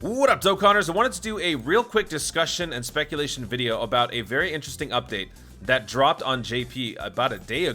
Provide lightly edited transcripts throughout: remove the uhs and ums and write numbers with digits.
What up, Dokkaners? I wanted to do a real quick discussion and speculation video about a very interesting update that dropped on JP about a day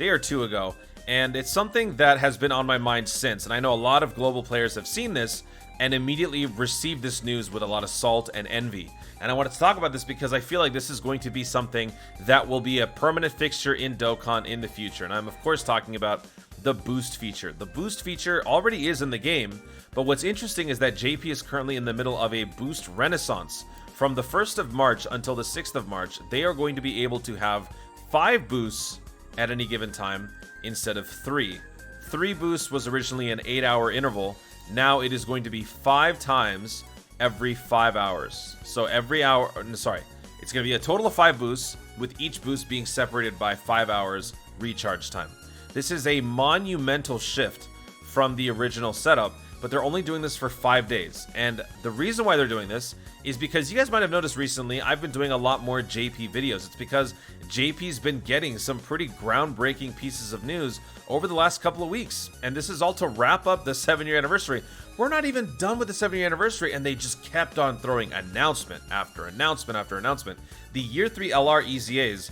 or two ago, and it's something that has been on my mind since, and I know a lot of global players have seen this and immediately received this news with a lot of salt and envy. And I wanted to talk about this because I feel like this is going to be something that will be a permanent fixture in Dokkan in the future, and I'm of course talking about the boost feature. The boost feature already is in the game, but what's interesting is that JP is currently in the middle of a boost renaissance. From the 1st of March until the 6th of March, they are going to be able to have 5 boosts at any given time instead of 3. 3 boosts was originally an 8-hour interval. Now it is going to be 5 times every 5 hours. So every hour, it's going to be a total of 5 boosts, with each boost being separated by 5 hours recharge time. This is a monumental shift from the original setup, but they're only doing this for 5 days. And the reason why they're doing this is because you guys might have noticed recently, I've been doing a lot more JP videos. It's because JP's been getting some pretty groundbreaking pieces of news over the last couple of weeks. And this is all to wrap up the 7-year anniversary. We're not even done with the 7-year anniversary, and they just kept on throwing announcement after announcement after announcement. The Year 3 LR EZAs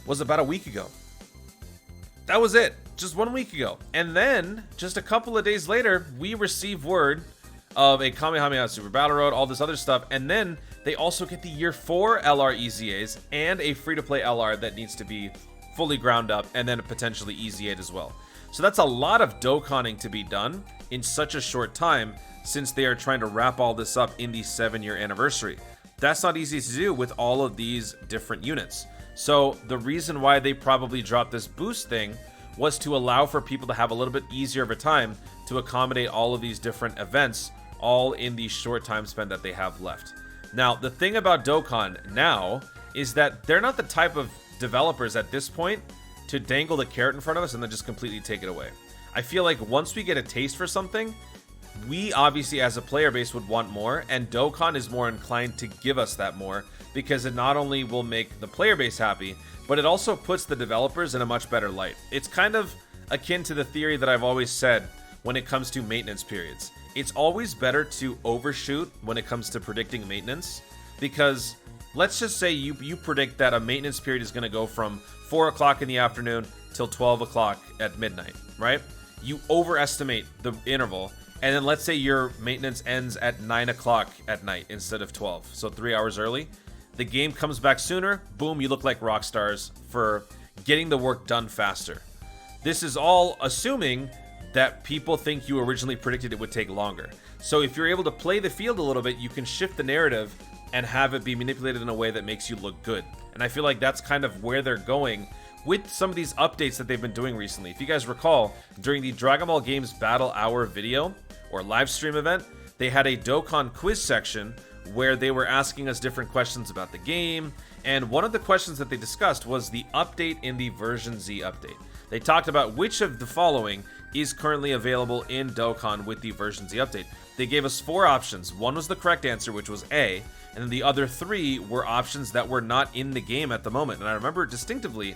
was about a week ago. That was it, just 1 week ago. And then, just a couple of days later, we received word of a Kamehameha Super Battle Road, all this other stuff, and then they also get the Year 4 LR EZAs and a free-to-play LR that needs to be fully ground up, and then potentially EZA'd as well. So that's a lot of Dokkaning to be done in such a short time, since they are trying to wrap all this up in the 7-year anniversary. That's not easy to do with all of these different units. So the reason why they probably dropped this boost thing was to allow for people to have a little bit easier of a time to accommodate all of these different events, all in the short time span that they have left. Now, the thing about Dokkan now is that they're not the type of developers at this point to dangle the carrot in front of us and then just completely take it away. I feel like once we get a taste for something, we obviously as a player base would want more, and Dokkan is more inclined to give us that more, because it not only will make the player base happy, but it also puts the developers in a much better light. It's kind of akin to the theory that I've always said when it comes to maintenance periods. It's always better to overshoot when it comes to predicting maintenance, because let's just say you predict that a maintenance period is going to go from 4 o'clock in the afternoon till 12 o'clock at midnight, right? You overestimate the interval, and then let's say your maintenance ends at 9 o'clock at night instead of 12, so 3 hours early. The game comes back sooner, boom, you look like rock stars for getting the work done faster. This is all assuming that people think you originally predicted it would take longer. So if you're able to play the field a little bit, you can shift the narrative and have it be manipulated in a way that makes you look good. And I feel like that's kind of where they're going with some of these updates that they've been doing recently. If you guys recall, during the Dragon Ball Games Battle Hour video or live stream event, they had a Dokkan quiz section where they were asking us different questions about the game, and one of the questions that they discussed was the update in the version Z update. They talked about which of the following is currently available in Dokkan with the version Z update. They gave us 4 options. One was the correct answer, which was A, and then the other 3 were options that were not in the game at the moment. And I remember distinctively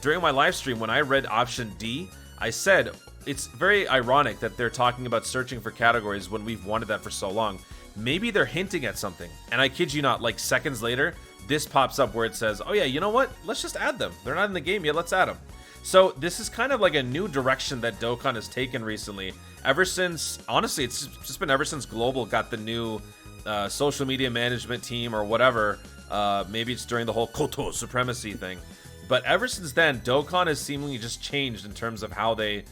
during my live stream when I read option D, I said it's very ironic that they're talking about searching for categories when we've wanted that for so long. Maybe they're hinting at something. And I kid you not, like seconds later, this pops up where it says, oh yeah, you know what? Let's just add them. They're not in the game yet, let's add them. So this is kind of like a new direction that Dokkan has taken recently. Ever since, honestly, it's just been ever since Global got the new social media management team or whatever. Maybe it's during the whole Koto supremacy thing. But ever since then, Dokkan has seemingly just changed in terms of how they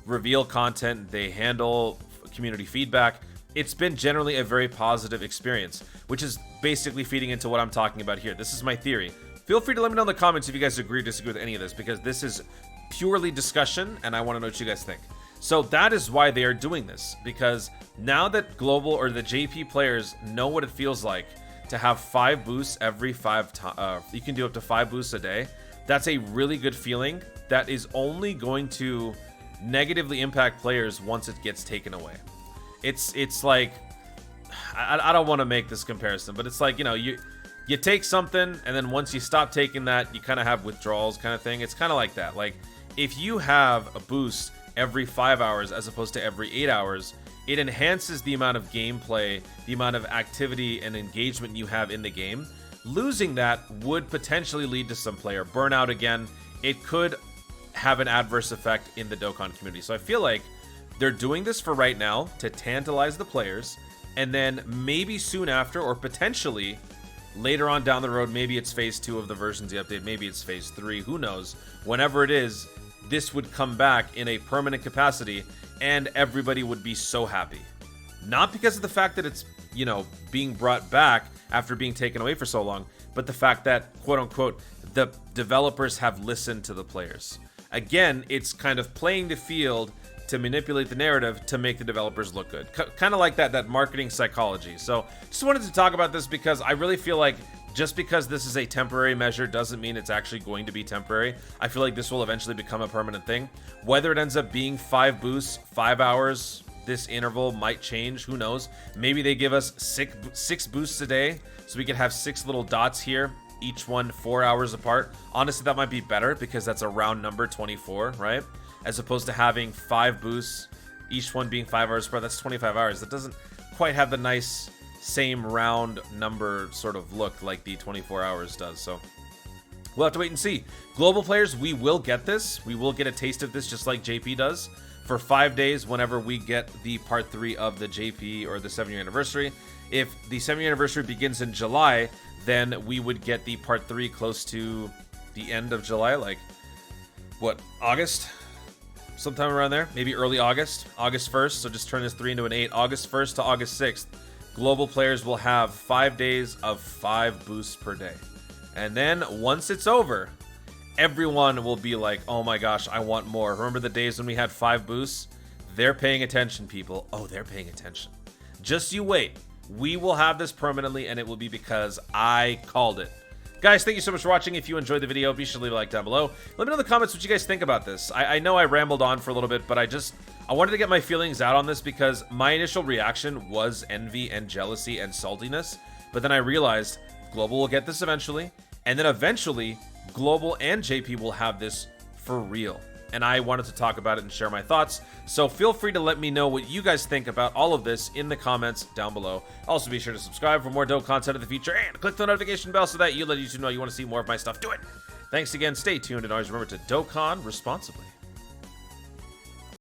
reveal content, they handle community feedback. It's been generally a very positive experience, which is basically feeding into what I'm talking about here. This is my theory. Feel free to let me know in the comments if you guys agree or disagree with any of this, because this is purely discussion, and I want to know what you guys think. So that is why they are doing this, because now that Global or the JP players know what it feels like to have 5 boosts every 5 times, you can do up to 5 boosts a day. That's a really good feeling that is only going to negatively impact players once it gets taken away. It's like, I don't want to make this comparison, but it's like, you know, you take something, and then once you stop taking that, you kind of have withdrawals kind of thing. It's kind of like that. Like, if you have a boost every 5 hours as opposed to every 8 hours, it enhances the amount of gameplay, the amount of activity and engagement you have in the game. Losing that would potentially lead to some player burnout again. It could have an adverse effect in the Dokkan community. So I feel like they're doing this for right now to tantalize the players, and then maybe soon after, or potentially later on down the road, maybe it's phase 2 of the versions the update, maybe it's phase 3, who knows. Whenever it is, this would come back in a permanent capacity, and everybody would be so happy. Not because of the fact that it's, you know, being brought back after being taken away for so long, but the fact that, quote unquote, the developers have listened to the players. Again, it's kind of playing the field to manipulate the narrative to make the developers look good. Kind of like that marketing psychology. So just wanted to talk about this because I really feel like just because this is a temporary measure doesn't mean it's actually going to be temporary. I feel like this will eventually become a permanent thing. Whether it ends up being 5 boosts, 5 hours, this interval might change, who knows. Maybe they give us 6 boosts a day, so we could have 6 little dots here, each one 4 hours apart. Honestly, that might be better because that's a round number, 24, right? As opposed to having 5 boosts, each one being 5 hours apart. That's 25 hours. That doesn't quite have the nice same round number sort of look like the 24 hours does. So we'll have to wait and see. Global players, we will get this. We will get a taste of this just like JP does for 5 days whenever we get the part 3 of the JP or the 7-year anniversary. If the 7-year anniversary begins in July, then we would get the part 3 close to the end of July, like what, August? Sometime around there, maybe early August 1st. So just turn this 3 into an 8. August 1st to August 6th, global players will have 5 days of 5 boosts per day. And then once it's over, everyone will be like, oh my gosh, I want more. Remember the days when we had 5 boosts? They're paying attention, people. Oh, they're paying attention. Just you wait. We will have this permanently, and it will be because I called it. Guys, thank you so much for watching. If you enjoyed the video, be sure to leave a like down below. Let me know in the comments what you guys think about this. I know I rambled on for a little bit, but I wanted to get my feelings out on this because my initial reaction was envy and jealousy and saltiness. But then I realized Global will get this eventually, and then eventually Global and JP will have this for real. And I wanted to talk about it and share my thoughts. So feel free to let me know what you guys think about all of this in the comments down below. Also, be sure to subscribe for more dope content in the future and click the notification bell so that you let YouTube know you want to see more of my stuff. Do it! Thanks again, stay tuned, and always remember to Dokkan responsibly.